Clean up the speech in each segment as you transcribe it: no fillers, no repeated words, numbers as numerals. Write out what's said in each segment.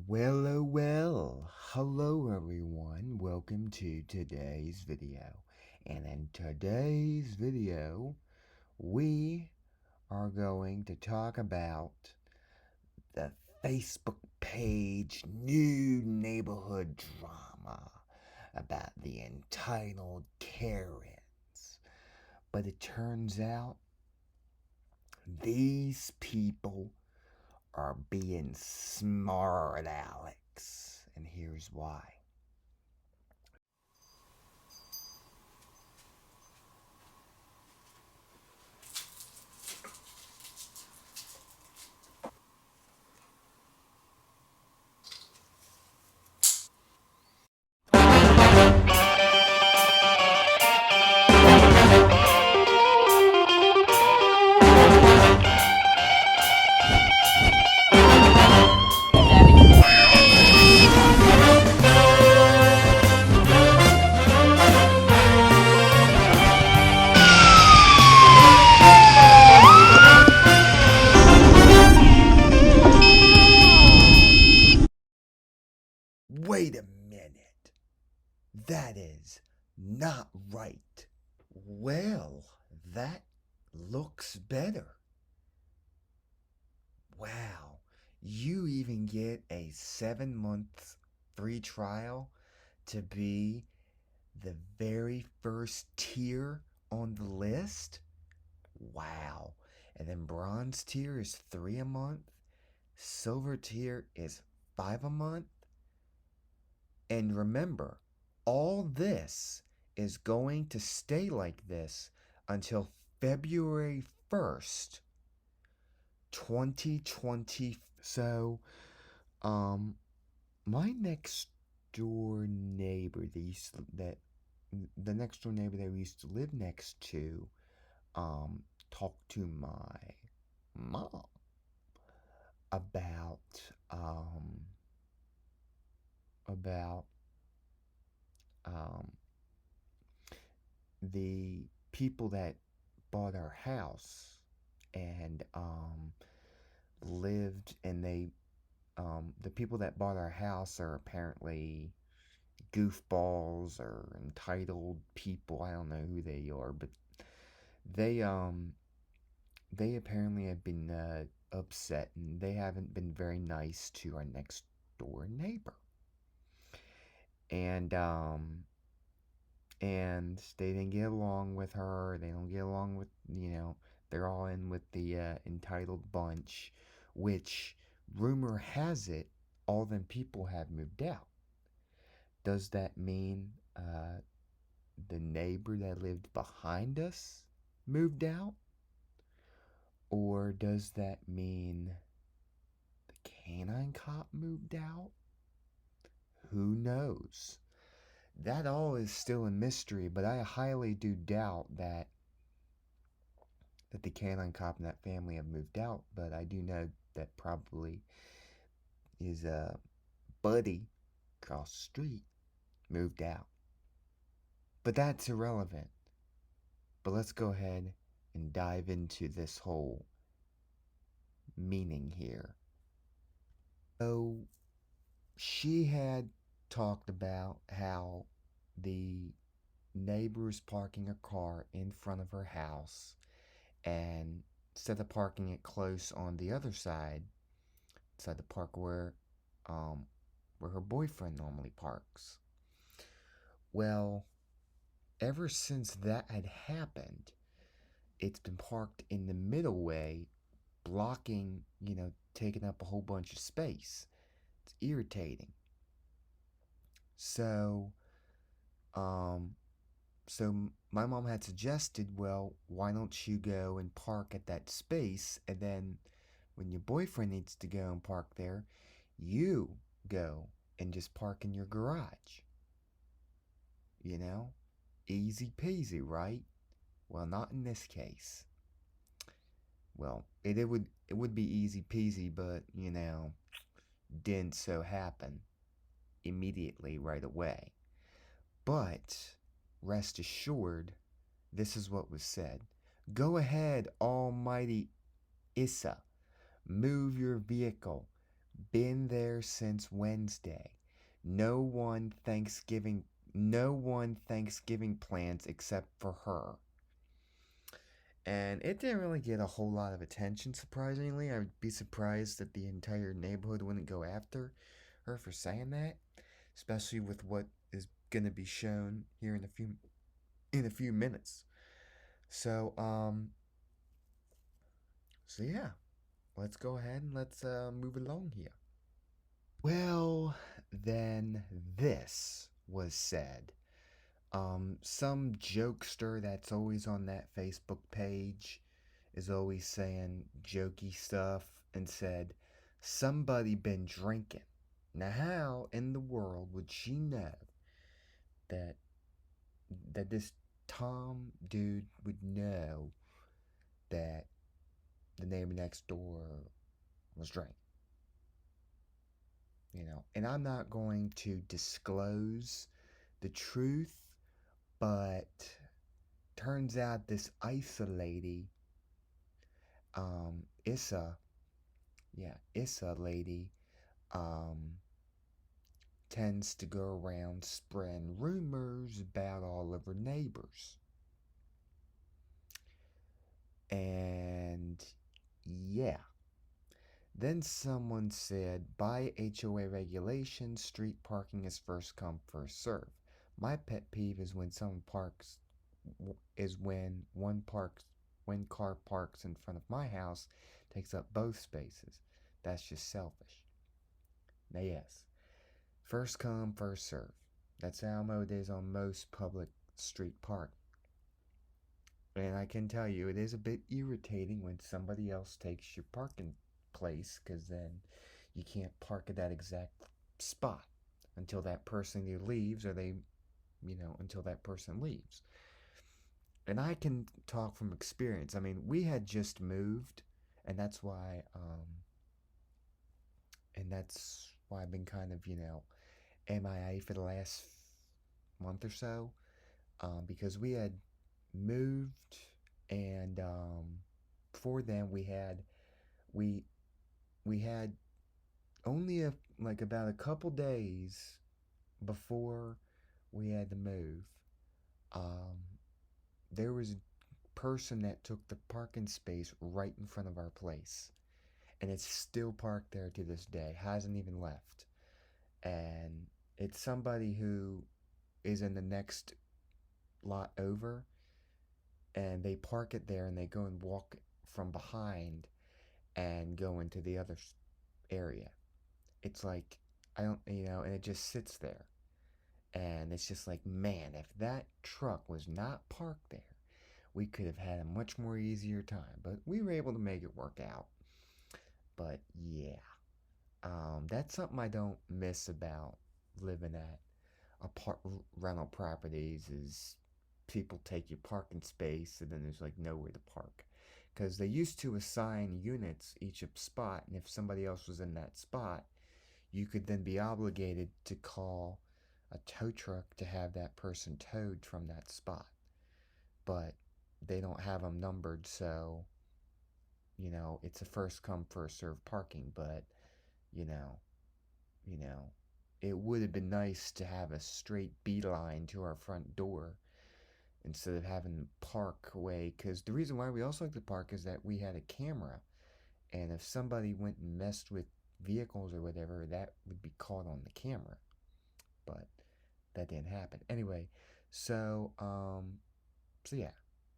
Well, oh well, hello everyone, welcome to today's video. And in today's video, we are going to talk about the Facebook page new neighborhood drama about the entitled Karens. But it turns out these people are being smart Alex. And here's why. Wait a minute. That is not right. Well, that looks better. Wow, you even get a 7-month free trial to be the very first tier on the list? Wow. And then bronze tier is 3 a month. Silver tier is 5 a month. And remember, all this is going to stay like this until February 1st, 2020. So, my next door neighbor, the next door neighbor that we used to live next to, talked to my mom about, about um, the people that bought our house and lived, and the people that bought our house are apparently goofballs or entitled people. I don't know who they are, but they they apparently have been upset, and they haven't been very nice to our next door neighbor. And and they didn't get along with her. They don't get along with, they're all in with the entitled bunch, which rumor has it all them people have moved out. Does that mean the neighbor that lived behind us moved out? Or does that mean the canine cop moved out? Who knows? That all is still a mystery, but I highly do doubt that the canine cop and that family have moved out. But I do know that probably his buddy across the street moved out. But that's irrelevant. But let's go ahead and dive into this whole meaning here. So she had talked about how the neighbor's parking a car in front of her house, and instead of parking it close on the other side, decided to park where her boyfriend normally parks. Well, ever since that had happened, it's been parked in the middle way, blocking, taking up a whole bunch of space. It's irritating. So, um, so my mom had suggested, well, why don't you go and park at that space, and then when your boyfriend needs to go and park there, you go and just park in your garage. You know? Easy peasy, right? Well, not in this case. Well, it would be easy peasy, but didn't so happen immediately right away. But rest assured, this is what was said. Go ahead, Almighty Issa. Move your vehicle. Been there since Wednesday. No one Thanksgiving no one Thanksgiving plans except for her. And it didn't really get a whole lot of attention, surprisingly. I would be surprised that the entire neighborhood wouldn't go after her for saying that, especially with what is gonna be shown here in a few minutes. So, so yeah, let's go ahead and let's move along here. Well, then this was said. Some jokester that's always on that Facebook page is always saying jokey stuff and said, somebody been drinking. Now, how in the world would she know that this Tom dude would know that the neighbor next door was drinking? And I'm not going to disclose the truth, but turns out this Isa lady, Issa, yeah, Issa lady, um, tends to go around spreading rumors about all of her neighbors. And yeah. Then someone said, by HOA regulations, street parking is first come, first serve. My pet peeve is when someone parks, is when car parks in front of my house, takes up both spaces. That's just selfish. Now, yes, first come, first serve. That's how it is on most public street park. And I can tell you, it is a bit irritating when somebody else takes your parking place, because then you can't park at that exact spot until that person either leaves or until that person leaves. And I can talk from experience. I mean, we had just moved, and that's why I've been kind of, MIA for the last month or so, because we had moved, and before then we we had only about a couple days before we had to move. Um, there was a person that took the parking space right in front of our place, and it's still parked there to this day. Hasn't even left, and it's somebody who is in the next lot over, and they park it there, and they go and walk from behind and go into the other area. It's like, I don't, and it just sits there. And it's just like, man, if that truck was not parked there, we could have had a much more easier time. But we were able to make it work out. But yeah, that's something I don't miss about living at apart rental properties is people take your parking space and then there's like nowhere to park. Because they used to assign units each a spot, and if somebody else was in that spot, you could then be obligated to call a tow truck to have that person towed from that spot. But they don't have them numbered, so it's a first come first serve parking. But you know, you know, it would have been nice to have a straight beeline to our front door instead of having to park away. Because the reason why we also like to park is that we had a camera, and if somebody went and messed with vehicles or whatever, that would be caught on the camera. But that didn't happen. Anyway, so so yeah,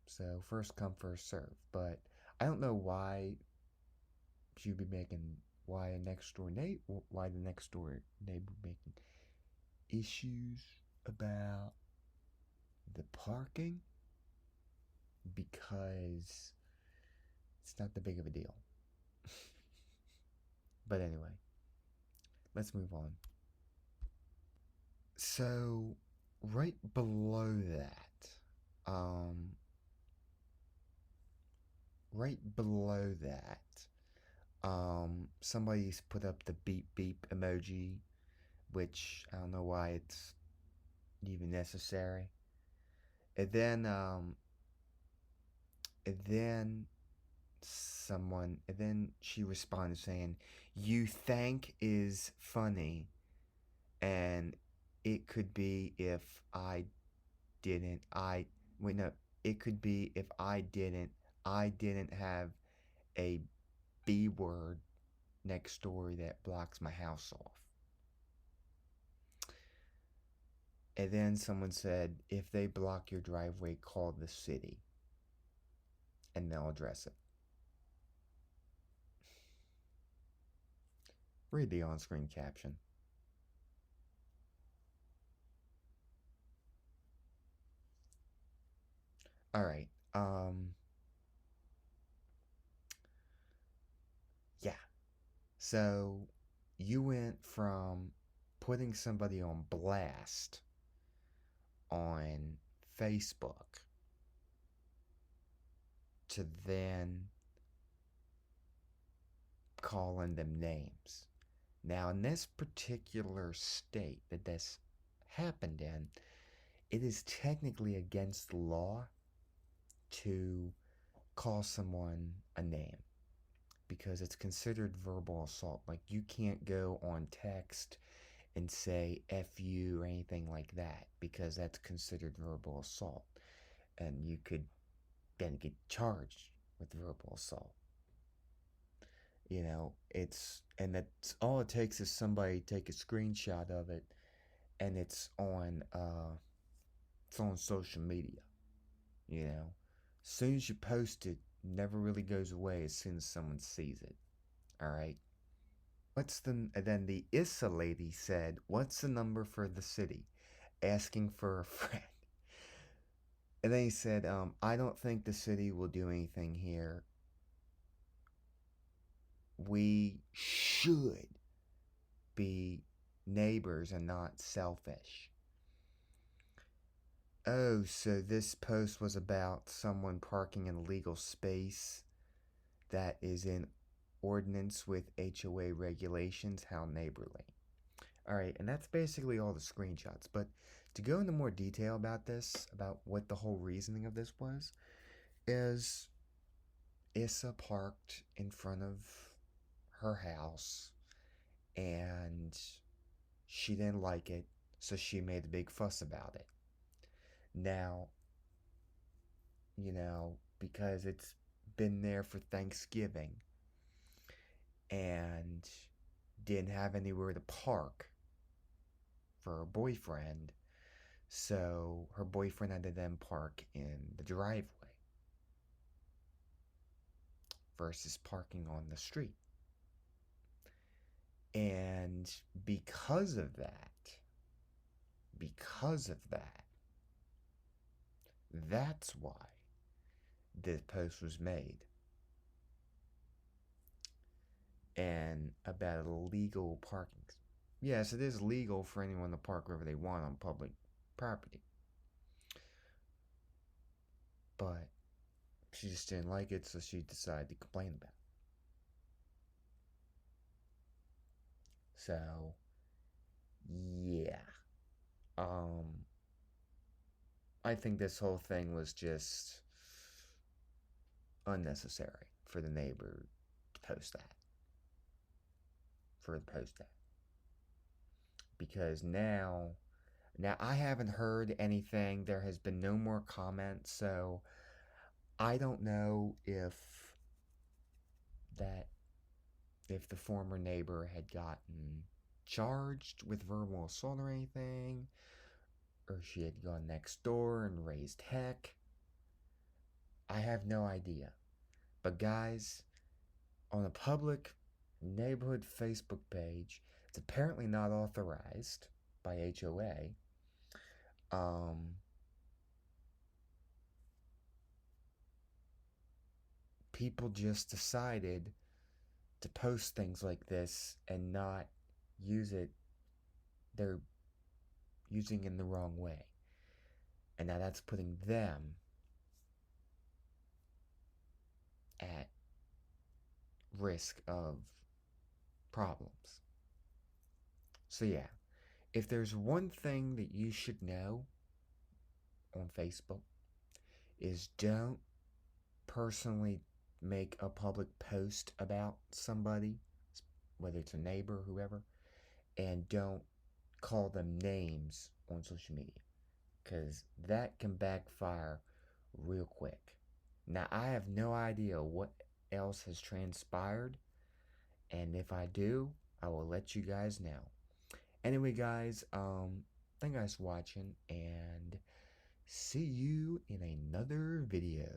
so first come first serve. But I don't know why she'd be making why the next door neighbor making issues about the parking, because it's not that big of a deal. But anyway, let's move on. So right below that, um, right below that, somebody's put up the beep beep emoji, which I don't know why it's even necessary. And then, and then she responded saying, you think is funny, and it could be if I didn't, I, wait, no, it could be if I didn't have a B word next door that blocks my house off. And then someone said, if they block your driveway, call the city and they'll address it. Read the on screen caption. All right. Yeah. So you went from putting somebody on blast on Facebook to then calling them names. Now, in this particular state that this happened in, it is technically against the law to call someone a name because it's considered verbal assault. Like, you can't go on text and say F you or anything like that because that's considered verbal assault. And you could then get charged with verbal assault. You know, and that's all it takes is somebody take a screenshot of it, and it's on social media. You know, as soon as you post it, never really goes away as soon as someone sees it. All right. And then the Issa lady said, "What's the number for the city?" Asking for a friend. And then he said, "I don't think the city will do anything here. We should be neighbors and not selfish." Oh, so this post was about someone parking in a legal space that is in ordinance with HOA regulations. How neighborly. Alright, and that's basically all the screenshots. But to go into more detail about this, about what the whole reasoning of this was, is Issa parked in front of her house and she didn't like it, so she made a big fuss about it. Now, because it's been there for Thanksgiving and didn't have anywhere to park for her boyfriend, so her boyfriend had to then park in the driveway versus parking on the street. And because of that, that's why this post was made. And about illegal parking. Yes, it is legal for anyone to park wherever they want on public property. But she just didn't like it, so she decided to complain about it. So, yeah. Um, I think this whole thing was just unnecessary for the neighbor to post that. For the post that. Because now I haven't heard anything. There has been no more comments, so I don't know that if the former neighbor had gotten charged with verbal assault or anything, or she had gone next door and raised heck. I have no idea. But guys, on a public neighborhood Facebook page, it's apparently not authorized by HOA. People just decided to post things like this and not use it. They're using it in the wrong way. And now that's putting them at risk of problems. So, yeah, if there's one thing that you should know on Facebook, is don't personally make a public post about somebody, whether it's a neighbor, whoever, and don't call them names on social media, because that can backfire real quick. Now, I have no idea what else has transpired, and if I do, I will let you guys know. Anyway, guys, thank you guys for watching, and see you in another video.